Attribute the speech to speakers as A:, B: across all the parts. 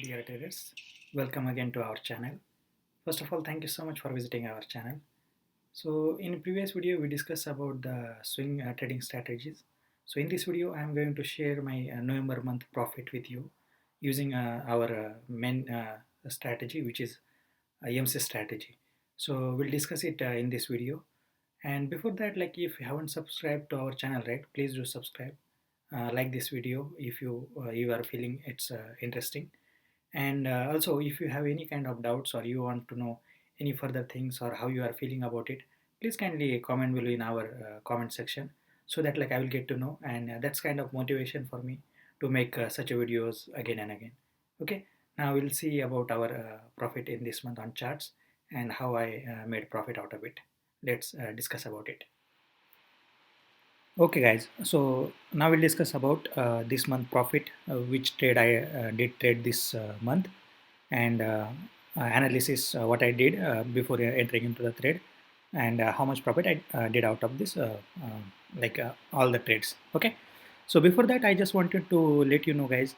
A: dear traders, welcome again to our channel. First of all, thank you so much for visiting our channel. So in previous video we discussed about the swing trading strategies. So in this video I am going to share my November month profit with you using our main strategy, which is EMC strategy. So we'll discuss it in this video. And before that, like, if you haven't subscribed to our channel, right, please do subscribe. Like this video if you are feeling it's interesting, and also if you have any kind of doubts or you want to know any further things or how you are feeling about it, please kindly comment below in our comment section, so that like I will get to know, and that's kind of motivation for me to make such a videos again and again. Okay, now we'll see about our profit in this month on charts and how I made profit out of it. Let's discuss about it. Okay guys, so now we'll discuss about this month profit, which trade I did trade this month, and analysis what I did before entering into the trade, and how much profit I did out of this all the trades. Okay, so before that I just wanted to let you know guys,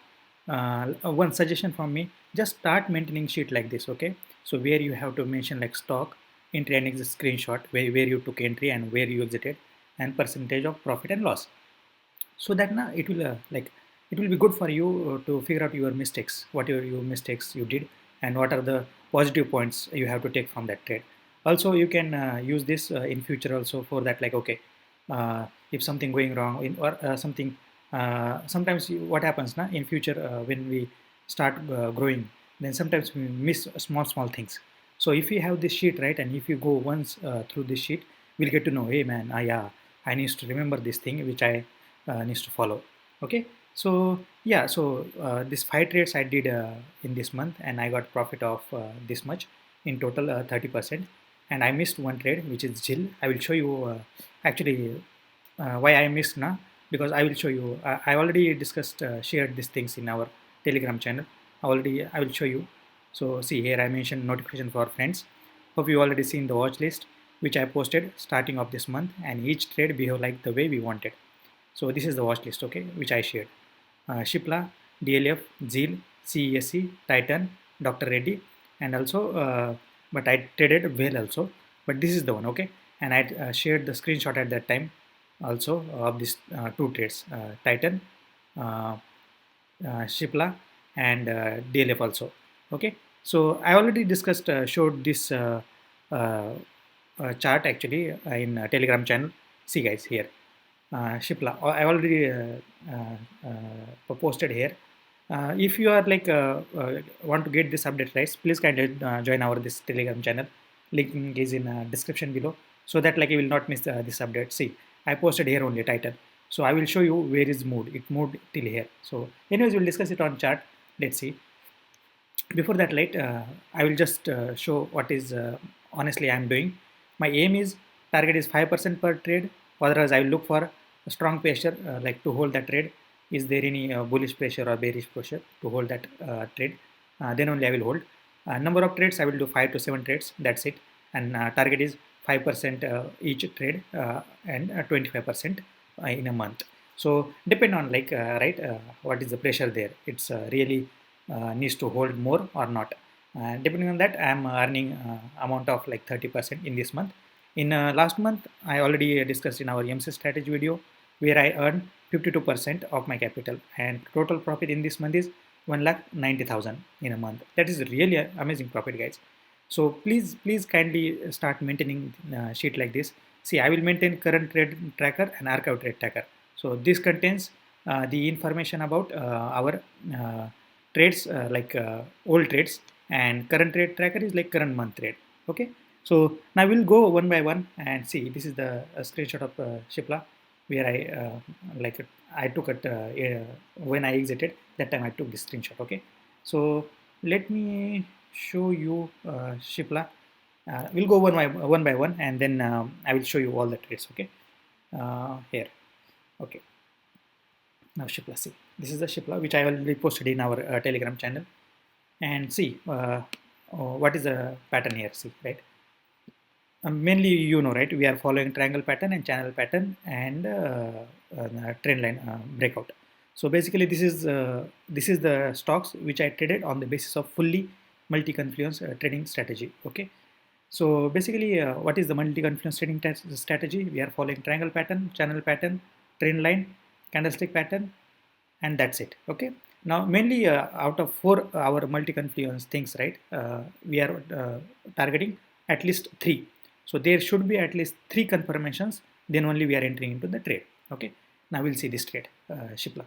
A: one suggestion from me: just start maintaining sheet like this. Okay, so where you have to mention like stock, entry and exit screenshot, where you took entry and where you exited, and percentage of profit and loss, so that now it will it will be good for you to figure out your mistakes, what your mistakes you did, and what are the positive points you have to take from that trade. Also you can use this in future also, for that, like, okay, if something going wrong in, or something, sometimes what happens now in future, when we start growing, then sometimes we miss small things. So if you have this sheet, right, and if you go once through this sheet, we'll get to know, hey man, yeah, I need to remember this thing which I needs to follow. Okay, so yeah, so this 5 trades I did in this month, and I got profit of this much, in total 30%. And I missed one trade, which is Jill. I will show you actually why I missed now, because I will show you. I already discussed, shared these things in our Telegram channel. I will show you. So see here, I mentioned notification for friends. Hope you already seen the watch list which I posted starting of this month, and each trade behave like the way we wanted. So this is the watch list, okay, which I shared. Shipla, DLF, Zeal, CESC, Titan, Dr. Reddy, and also, but I traded well also. But this is the one, okay, and I shared the screenshot at that time also of these two trades, Titan, uh, Shipla, and DLF also. Okay, so I already discussed, showed this uh, chart actually in Telegram channel. See guys here, Shipla. I already posted here. If you are like want to get this update, right, please kindly join our this Telegram channel. Link is in description below, so that like you will not miss this update. See, I posted here only title, so I will show you where is moved. It moved till here. So anyways, we'll discuss it on chart. Let's see. Before that, right, I will just show what is honestly I'm doing. My aim is, target is 5% per trade. Otherwise I will look for a strong pressure, like to hold that trade. Is there any bullish pressure or bearish pressure to hold that trade? Then only I will hold. Number of trades I will do 5 to 7 trades, that's it. And target is 5% each trade, and 25% in a month. So depend on, like, right, what is the pressure there. It's really needs to hold more or not. Depending on that, I am earning amount of like 30% in this month. In last month, I already discussed in our MC strategy video, where I earned 52% of my capital, and total profit in this month is 1,90,000 in a month. That is really amazing profit, guys. So please kindly start maintaining sheet like this. See, I will maintain current trade tracker and archive trade tracker. So this contains the information about our trades, old trades, and current trade tracker is like current month trade. Okay, so now we'll go one by one and see. This is the screenshot of Shipla, where I took it when I exited. That time I took this screenshot. Okay, so let me show you Shipla. We'll go one by one, and then I will show you all the trades. Okay, here. Okay, now Shipla. See, this is the Shipla which I already posted in our Telegram channel, and see what is the pattern here. See, right. Mainly, you know, right, we are following triangle pattern and channel pattern, and trend line breakout. So basically this is the stocks which I traded on the basis of fully multi-confluence trading strategy. Okay, so basically what is the multi-confluence trading strategy? We are following triangle pattern, channel pattern, trend line, candlestick pattern, and that's it. Okay, now mainly out of four our multi-confluence things, right, we are targeting at least three. So there should be at least three confirmations, then only we are entering into the trade. Okay, now we'll see this trade, Shipla.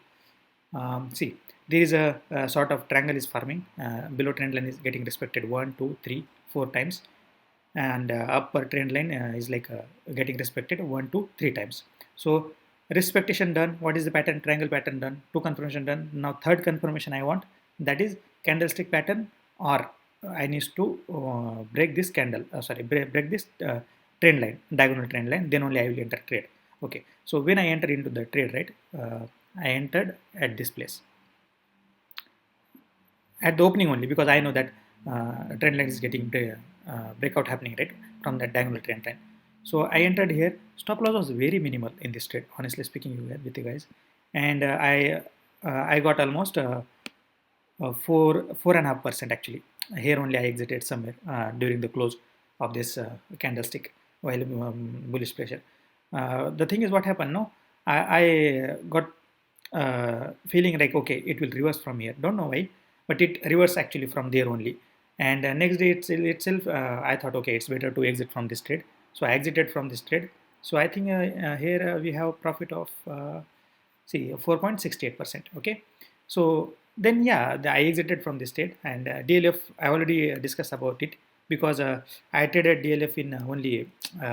A: See, there is a sort of triangle is forming, below trend line is getting respected 1, 2, 3, 4 times, and upper trend line is like getting respected 1, 2, 3 times. So respectation done. What is the pattern? Triangle pattern done. Two confirmation done. Now third confirmation I want, that is candlestick pattern, or I need to break this candle. Sorry, break this trend line, diagonal trend line. Then only I will enter trade. Okay. So when I enter into the trade, right, I entered at this place at the opening only, because I know that trend line is getting breakout happening, right, from that diagonal trend line. So I entered here. Stop loss was very minimal in this trade, honestly speaking, with you guys, and I got almost 4.5% actually. Here only I exited somewhere during the close of this candlestick while bullish pressure. The thing is, what happened? No, I got feeling like okay, it will reverse from here. Don't know why, but it reversed actually from there only. And next day itself, I thought okay, it's better to exit from this trade. So I exited from this trade. So I think here we have a profit of see 4.68%. Okay, so then yeah, I exited from this trade, and DLF I already discussed about it, because I traded DLF in only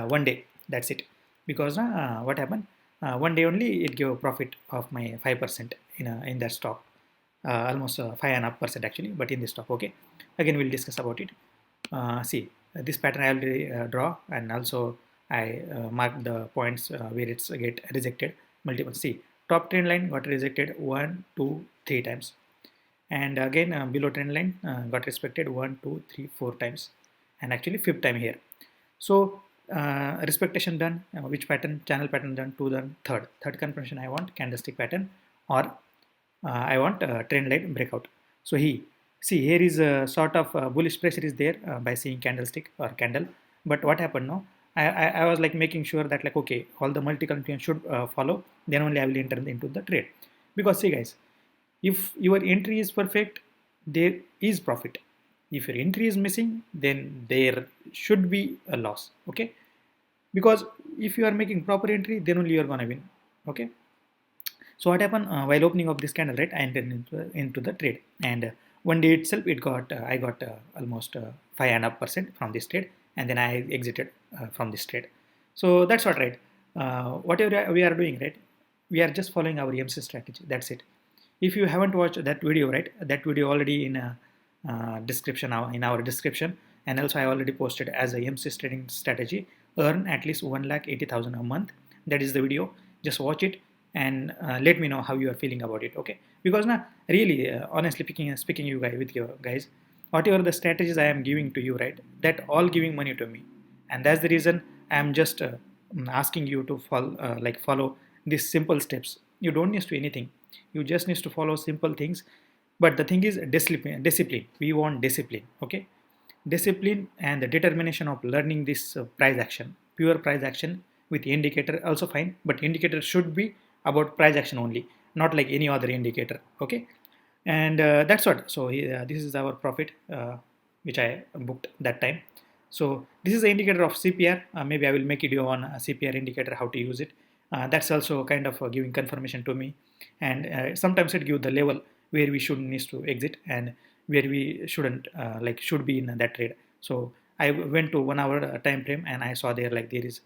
A: one day. That's it. Because what happened? One day only it gave a profit of my 5% in that stock, almost 5.5% actually, but in this stock. Okay, again we'll discuss about it. See, this pattern I already draw, and also I mark the points where it's get rejected multiple. See, top trend line got rejected 1, 2, 3 times, and again below trend line got respected 1, 2, 3, 4 times, and actually fifth time here. So respectation done. Which pattern? Channel pattern done. Two done. Third confirmation I want candlestick pattern, or I want trend line breakout. So see here is a sort of bullish pressure is there by seeing candlestick or candle. But what happened now? I was like making sure that like okay, all the multi confluence should follow. Then only I will enter into the trade. Because see guys, if your entry is perfect, there is profit. If your entry is missing, then there should be a loss. Okay, because if you are making proper entry, then only you are gonna win. Okay, so what happened while opening of this candle, right? I entered into the trade, and one day itself, it got I got almost 5.5% from this trade, and then I exited from this trade. So that's what, right? Whatever we are doing, right? We are just following our EMC strategy. That's it. If you haven't watched that video, right? That video already in description now in our description, and also I already posted as a EMC trading strategy. Earn at least 1,80,000 a month. That is the video. Just watch it and let me know how you are feeling about it. Okay, because now really honestly speaking you guys with your guys, whatever the strategies I am giving to you, right, that all giving money to me, and that's the reason I am just asking you to follow these simple steps. You don't need to do anything, you just need to follow simple things. But the thing is discipline. We want discipline. Okay, discipline and the determination of learning this price action, pure price action with indicator also fine, but indicator should be about price action only, not like any other indicator. Okay, and that's what. So this is our profit which I booked that time. So this is the indicator of CPR. Maybe I will make a video on CPR indicator, how to use it. That's also kind of giving confirmation to me, and sometimes it gives the level where we should need to exit and where we shouldn't should be in that trade. So I went to 1 hour time frame, and I saw there like there is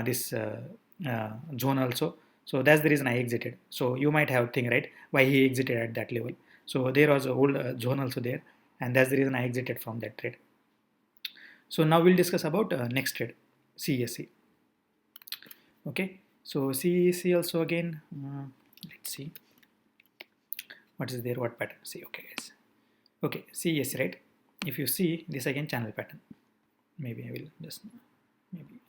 A: this zone also. So that's the reason I exited. So you might have think, right, why he exited at that level. So there was a whole zone also there, and that's the reason I exited from that trade. So now we'll discuss about next trade, CSC. Okay, so CSC also again, let's see what is there, what pattern. See, okay guys, okay, CSC, right? If you see this again, channel pattern, maybe I will just maybe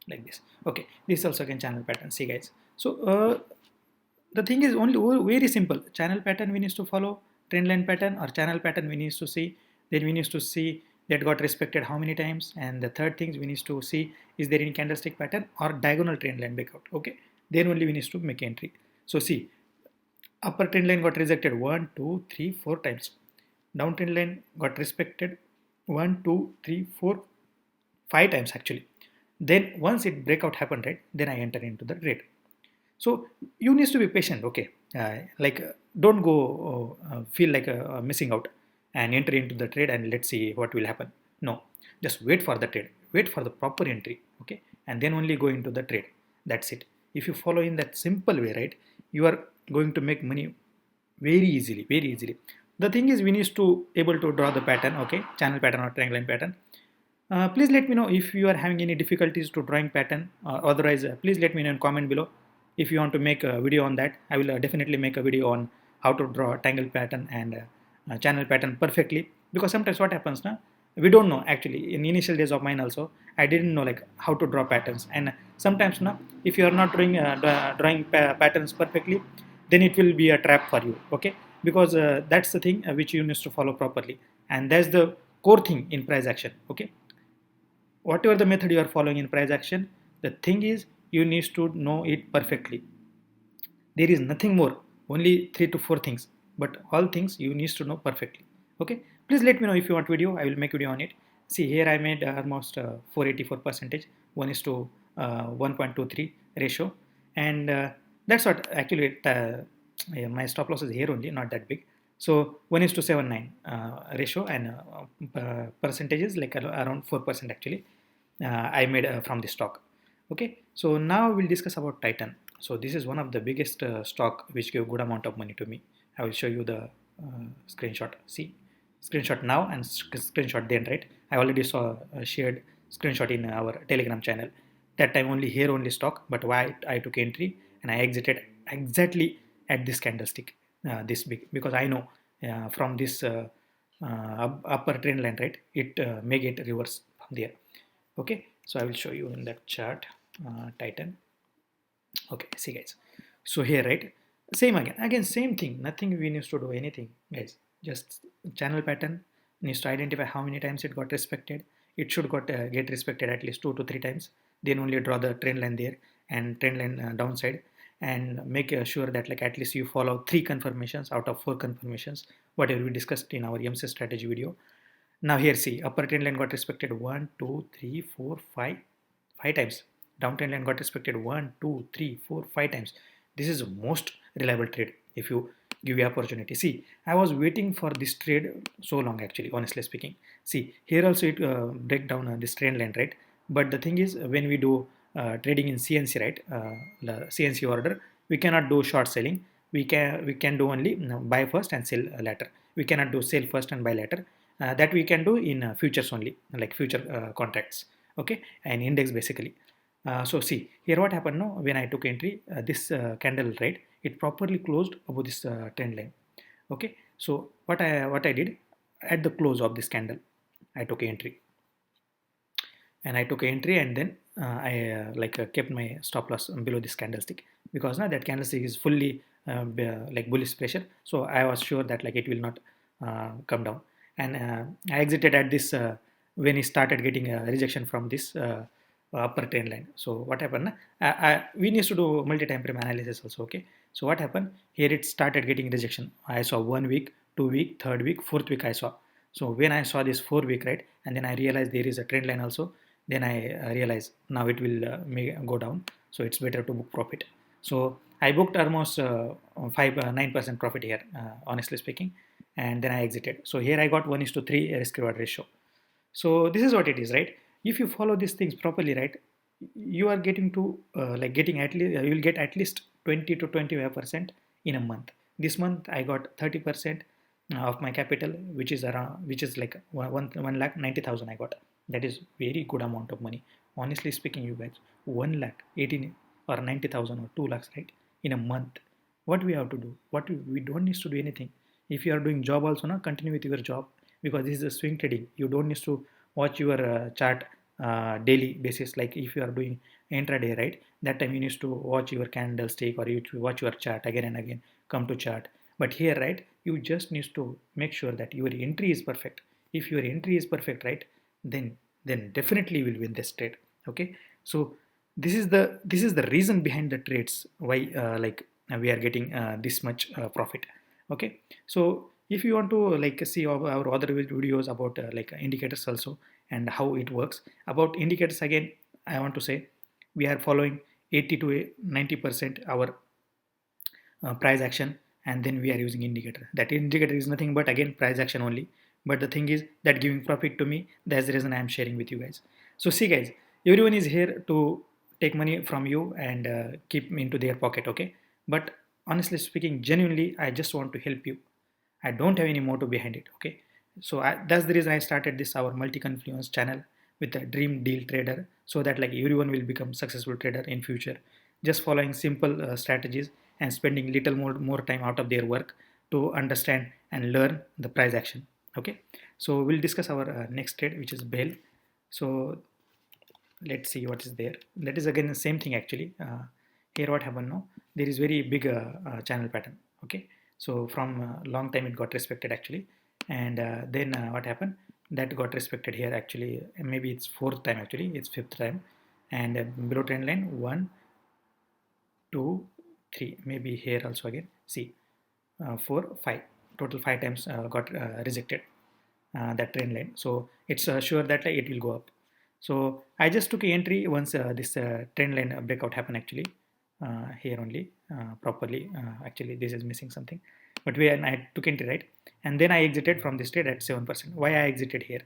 A: like this. Okay, this also again channel pattern. See guys, so The thing is only very simple. Channel pattern we need to follow, trend line pattern or channel pattern we need to see. Then we need to see that got respected how many times. And the third thing we need to see, is there any candlestick pattern or diagonal trend line breakout. Okay, then only we need to make entry. So see, upper trend line got rejected 1, 2, 3, 4 times. Down trend line got respected 1, 2, 3, 4, 5 times actually. Then once it breakout happened, right, then I enter into the trade. So you need to be patient. Okay, don't go feel like missing out and enter into the trade and let's see what will happen. No, just wait for the trade, wait for the proper entry. Okay, and then only go into the trade. That's it. If you follow in that simple way, right, you are going to make money very easily, very easily. The thing is we need to able to draw the pattern. Okay, channel pattern or triangle line pattern. Please let me know if you are having any difficulties to drawing pattern. Otherwise, please let me know in comment below. If you want to make a video on that, I will definitely make a video on how to draw a triangle pattern and channel pattern perfectly. Because sometimes what happens now, we don't know actually. In initial days of mine also, I didn't know like how to draw patterns. And sometimes now, if you are not drawing patterns perfectly, then it will be a trap for you. Okay, because that's the thing which you need to follow properly, and that's the core thing in price action. Okay, whatever the method you are following in price action, the thing is you need to know it perfectly. There is nothing more, only 3 to 4 things, but all things you need to know perfectly. Okay, please let me know if you want video. I will make video on it. See here I made almost 484 percentage, 1 is to 1.23 ratio, and that's what actually yeah, my stop loss is here only, not that big. So 1 is to 79 ratio, and percentages like around 4% actually I made from the stock. Okay, so now we'll discuss about Titan. So this is one of the biggest stock which gave good amount of money to me. I will show you the screenshot. See, screenshot now and screenshot then, right? I already saw shared screenshot in our Telegram channel. That time only here only stock, but why I took entry and I exited exactly at this candlestick, this big, because I know from this upper trend line, right, it may get reverse from there. Okay, so I will show you in that chart. Titan. Okay, see guys, so here, right, same again same thing, nothing we need to do anything guys, just channel pattern needs to identify how many times it got respected. It should get respected at least 2 to 3 times, then only draw the trend line there and trend line downside, and make sure that like at least you follow 3 confirmations out of 4 confirmations, whatever we discussed in our MC strategy video. Now here see, upper trend line got respected 1, 2, 3, 4, 5, 5 times. Down trend line got respected 1, 2, 3, 4, 5 times. This is most reliable trade if you give you opportunity. See, I was waiting for this trade so long actually, honestly speaking. See, here also it break down this trend line, right? But the thing is, when we do trading in CNC, right, the CNC order, we cannot do short selling. We can do only buy first and sell later. We cannot do sell first and buy later. That we can do in futures only, like future contracts. Okay, and index basically. So see here what happened now when I took entry, this candle, right, it properly closed above this trend line. Okay, so what I did at the close of this candle, I took entry, and then I kept my stop loss below this candlestick, because now that candlestick is fully like bullish pressure, so I was sure that like it will not come down, and I exited at this when it started getting a rejection from this upper trend line. So what happened, we need to do multi-time frame analysis also. Okay, so what happened here, it started getting rejection. I saw 1 week, 2 week, third week, fourth week I saw. So when I saw this 4 week, right, and then I realized there is a trend line also, then I realized now it will go down, so it's better to book profit. So I booked almost 9% profit here, honestly speaking, and then I exited. So here I got 1 is to 3 risk reward ratio. So this is what it is, right? If you follow these things properly, right, you are getting to getting at least you will get at least 20 to 25% in a month. This month I got 30% of my capital, which is like 1,90,000 I got. That is very good amount of money, honestly speaking, you guys. 1,18 or 90,000 or 2 lakhs, right, in a month. What we have to do, we don't need to do anything. If you are doing job also, now continue with your job, because this is a swing trading. You don't need to watch your chart daily basis. Like if you are doing intraday, right, that time you need to watch your candlestick or you to watch your chart again and again, come to chart. But here, right, you just need to make sure that your entry is perfect. If your entry is perfect, right, then definitely you will win this trade. Okay, so this is the reason behind the trades why we are getting this much profit. Okay, so if you want to like see our other videos about indicators also and how it works. About indicators again, I want to say we are following 80 to 90% our price action, and then we are using indicator. That indicator is nothing but again price action only, but the thing is that giving profit to me. That's the reason I am sharing with you guys. So see guys, everyone is here to take money from you and keep into their pocket. Okay, but honestly speaking, genuinely I just want to help you. I don't have any motto behind it. Okay, so that's the reason I started this our multi confluence channel with a dream deal trader, so that like everyone will become successful trader in future, just following simple strategies and spending little more time out of their work to understand and learn the price action. Okay, so we'll discuss our next trade, which is bail. So let's see what is there. That is again the same thing actually. Here what happened now, there is very big channel pattern. Okay, so from long time it got respected actually, and then what happened, that got respected here actually. Maybe it's fourth time actually, it's fifth time. And below trend line 1 2 3, maybe here also again, see 4 5, total 5 times got rejected that trend line. So it's sure that it will go up. So I just took a entry once this trend line breakout happened actually. Here only properly, actually this is missing something, but when I took entry, right, and then I exited from this trade at 7%. Why I exited here,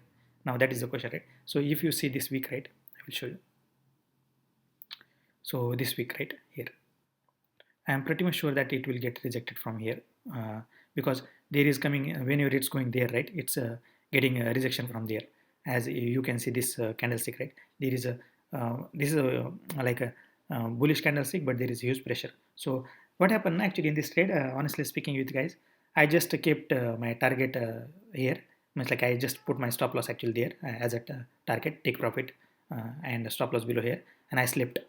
A: now that is the question, right? So if you see this week, right, I will show you. So this week, right, here I am pretty much sure that it will get rejected from here, because there is coming whenever it's going there, right, it's getting a rejection from there. As you can see this candlestick, right, there is a this is a like a bullish candlestick, but there is huge pressure. So what happened actually in this trade, honestly speaking with guys, I just kept my target here, much like I just put my stop loss actually there as a target, take profit, and stop loss below here, and I slipped.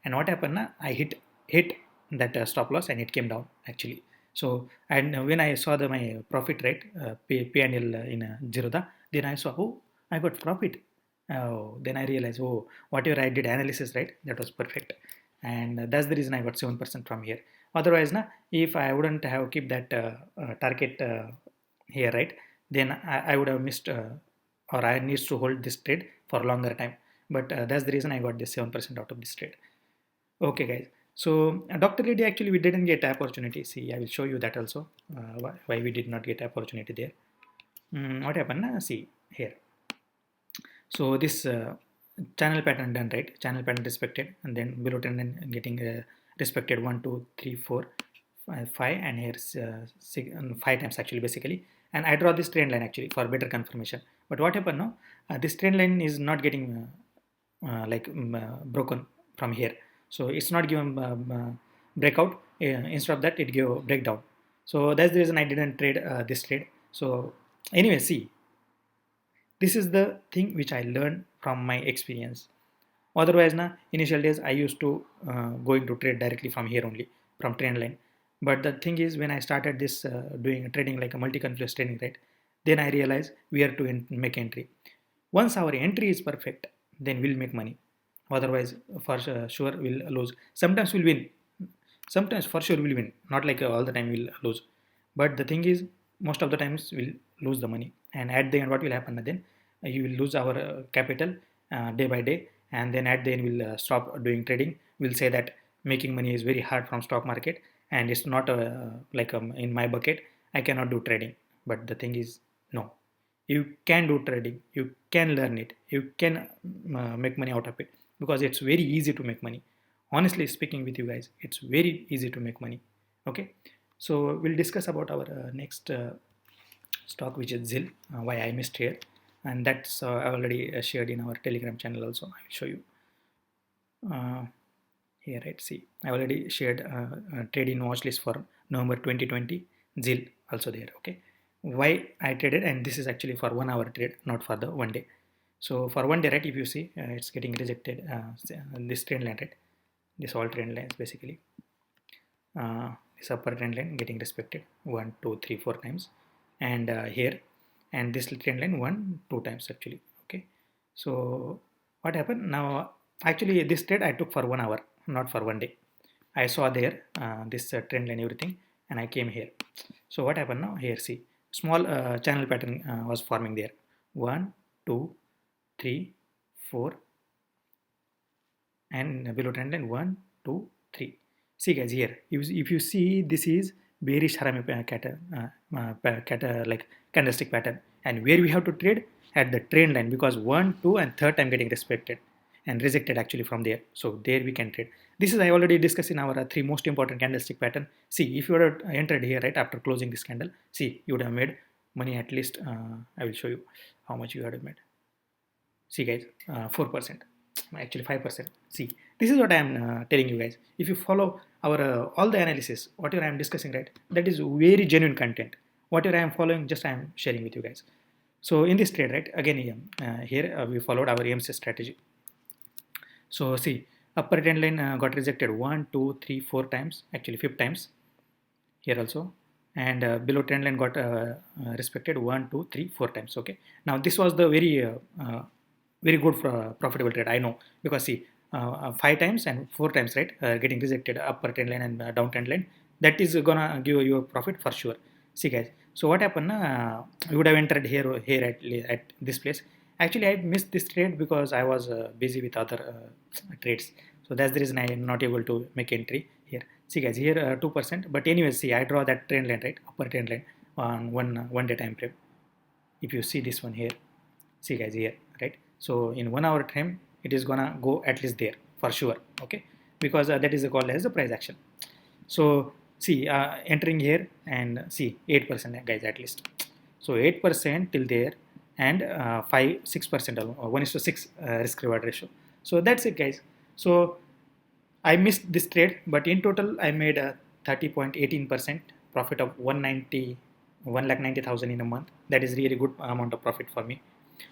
A: And what happened, I hit that stop loss and it came down actually. So and when I saw my profit rate, P&L in Zerodha, then I saw, oh, I got profit. Oh, then I realized, oh, whatever I did analysis, right, that was perfect. And that's the reason I got 7% from here. Otherwise, if I wouldn't have keep that target here, right, then I would have missed, or I needs to hold this trade for longer time. But that's the reason I got this 7% out of this trade. Okay, guys. So Dr. Reddy, actually we didn't get opportunity. See, I will show you that also. Why we did not get opportunity there. What happened? See here. So this channel pattern done, right? Channel pattern respected, and then below trend and getting respected 1 2 3 4 5, and here's 5 times actually basically. And I draw this trend line actually for better confirmation. But what happened now? This trend line is not getting broken from here. So it's not given breakout. Instead of that, it gave breakdown. So that's the reason I didn't trade this trade. So anyway, see, this is the thing which I learned from my experience. Otherwise, initial days I used to going to trade directly from here only, from trend line. But the thing is, when I started this doing trading like a multi-confluence trading, right, then I realized where to make entry. Once our entry is perfect, then we'll make money. Otherwise, for sure we'll lose. Sometimes we'll win. Sometimes for sure we'll win. Not like all the time we'll lose. But the thing is, most of the times we'll lose the money. And at the end, what will happen then? You will lose our capital day by day, and then at the end we'll stop doing trading. We'll say that making money is very hard from stock market, and it's not in my bucket. I cannot do trading. But the thing is, no, you can do trading. You can learn it. You can make money out of it, because it's very easy to make money. Honestly speaking with you guys, it's very easy to make money. Okay, so we'll discuss about our next stock, which is ZIL, why I missed here, and that's I already shared in our Telegram channel also. I will show you here, right? See, I already shared trade-in watch list for November 2020, ZIL also there. Okay, why I traded, and this is actually for 1 hour trade, not for the 1 day. So for one day, right, if you see, it's getting rejected, this trend line, right, this all trend lines basically, this upper trend line getting respected 1 2 3 4 times, and here, and this trend line 1 2 times actually. Okay, so what happened now, actually this trade I took for 1 hour, not for one day. I saw there this trend line everything, and I came here. So what happened now, here see, small channel pattern was forming there, 1 2 3 4, and below trend line 1 2 3. See guys, here if you see, this is very Harami like candlestick pattern, and where we have to trade at the trend line, because 1 2 and third time getting respected and rejected actually from there. So there we can trade. This is I already discussed in our three most important candlestick pattern. See, if you would have entered here right after closing this candle, see, you would have made money at least. I will show you how much you would have made. See guys, 4%, actually 5%. See, this is what I am telling you guys. If you follow our all the analysis, whatever I am discussing, right, that is very genuine content. Whatever I am following, just I am sharing with you guys. So in this trade, right, again here we followed our EMC strategy. So see, upper trend line got rejected 1 2 3 4 times, actually 5 times here also, and below trend line got respected 1 2 3 4 times. Okay, now this was the very good profitable trade, I know, because see, 5 times and 4 times, right, getting rejected upper trend line and down trend line, that is gonna give you a profit for sure. See guys, so what happened, you would have entered here at this place. Actually I missed this trade because I was busy with other trades, so that's the reason I am not able to make entry here. See guys, here 2%, but anyway, see, I draw that trend line, right, upper trend line on one day time frame. If you see this one here, see guys, here, right, so in 1 hour time it is gonna go at least there for sure. Okay, because that is called as the price action. So see, entering here and see 8% guys at least. So 8% till there, and 5 6% 1:6 risk reward ratio. So that's it guys. So I missed this trade, but in total I made a 30.18% profit of 1,90,000 in a month. That is really good amount of profit for me.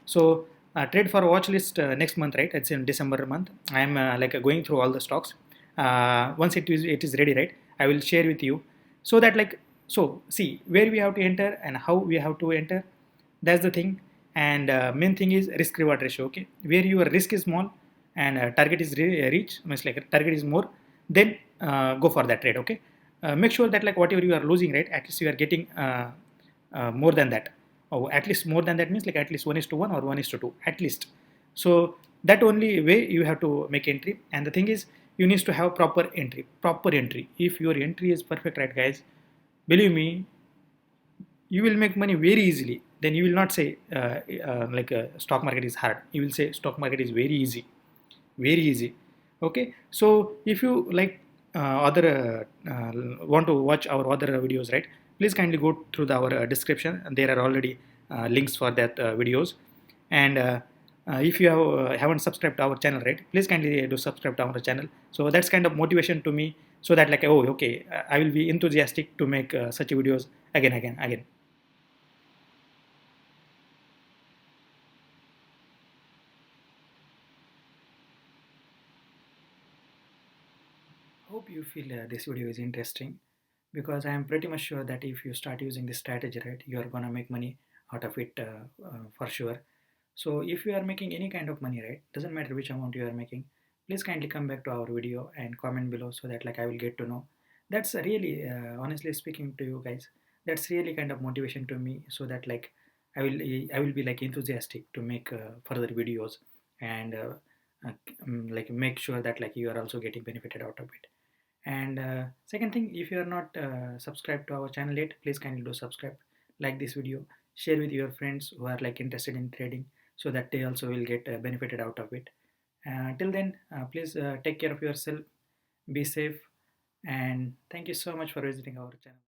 A: So trade for watch list next month, right? It's in December month. I am like going through all the stocks. Once it is ready, right, I will share with you, so that like, so see where we have to enter and how we have to enter. That's the thing. And main thing is risk reward ratio. Okay, where your risk is small and target is reach, means like target is more, then go for that trade. Okay, make sure that like whatever you are losing, right, at least you are getting more than that. Or at least more than that means like at least 1:1 or 1:2 at least. So that only way you have to make entry. And the thing is, you need to have proper entry. If your entry is perfect, right guys, believe me, you will make money very easily. Then you will not say like stock market is hard. You will say stock market is very easy, very easy. Okay, so if you like other want to watch our other videos, right, please kindly go through our description, and there are already links for that videos. And if you haven't subscribed to our channel, right, please kindly do subscribe to our channel. So that's kind of motivation to me, so that like, oh okay, I will be enthusiastic to make such videos again. Hope you feel this video is interesting, because I am pretty much sure that if you start using this strategy, right, you are gonna make money out of it for sure. So if you are making any kind of money, right, doesn't matter which amount you are making, please kindly come back to our video and comment below, so that like I will get to know. That's really honestly speaking to you guys, that's really kind of motivation to me, so that like I will be like enthusiastic to make further videos, and like make sure that like you are also getting benefited out of it. And second thing, if you are not subscribed to our channel yet, please kindly do subscribe, like this video, share with your friends who are like interested in trading, so that they also will get benefited out of it. Till then, please take care of yourself, be safe, and thank you so much for visiting our channel.